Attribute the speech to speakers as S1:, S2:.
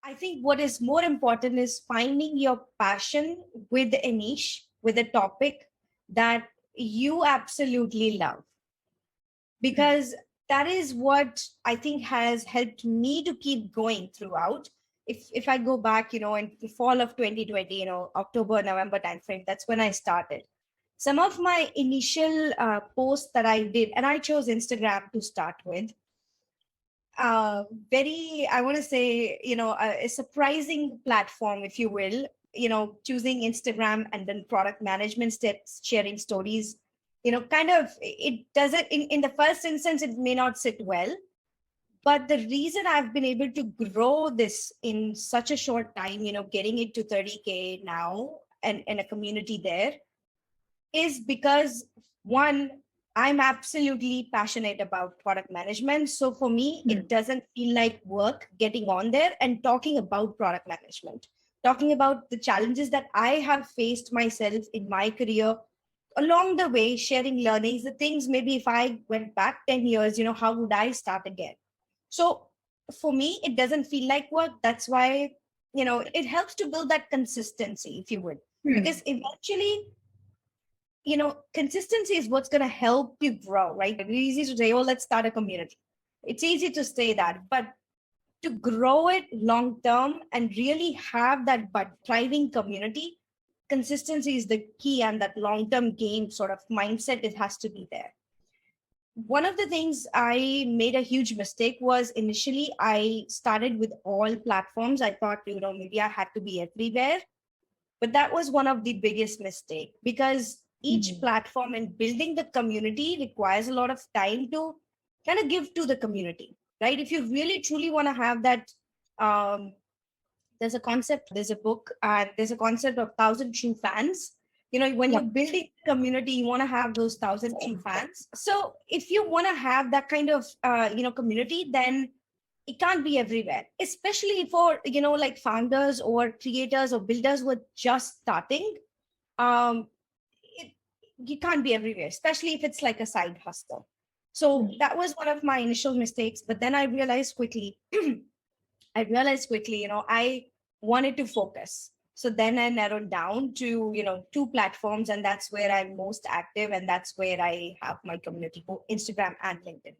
S1: I think what is more important is finding your passion with a niche, with a topic that you absolutely love, because that is what I think has helped me to keep going throughout. If I go back, in the fall of 2020, October, November timeframe, that's when I started. Some of my initial posts that I did, and I chose Instagram to start with, uh, very, I want to say, a surprising platform, if you will, choosing Instagram and then product management steps, sharing stories, kind of, it doesn't, in the first instance, it may not sit well. But the reason I've been able to grow this in such a short time, getting it to 30K now and a community there, is because one, I'm absolutely passionate about product management. So for me, it doesn't feel like work getting on there and talking about product management, talking about the challenges that I have faced myself in my career along the way, sharing learnings, the things maybe if I went back 10 years, how would I start again? So for me, it doesn't feel like work. That's why, it helps to build that consistency, if you would, because eventually, consistency is what's going to help you grow, right? It's easy to say, oh, let's start a community. It's easy to say that, but to grow it long term and really have that but thriving community, consistency is the key, and that long term gain sort of mindset, it has to be there. One of the things I made a huge mistake was initially I started with all platforms. I thought, maybe I had to be everywhere. But that was one of the biggest mistake, because each platform and building the community requires a lot of time to kind of give to the community, right? If you really truly want to have that, um, there's a concept, there's a book, and there's a concept of 1,000 true fans. When you're building a community, you want to have those 1,000 true fans. So if you want to have that kind of, community, then it can't be everywhere, especially for, like founders or creators or builders who are just starting. Um, it, you can't be everywhere, especially if it's like a side hustle. So that was one of my initial mistakes. But then I realized quickly, I wanted to focus. So then I narrowed down to, two platforms, and that's where I'm most active. And that's where I have my community, both Instagram and LinkedIn.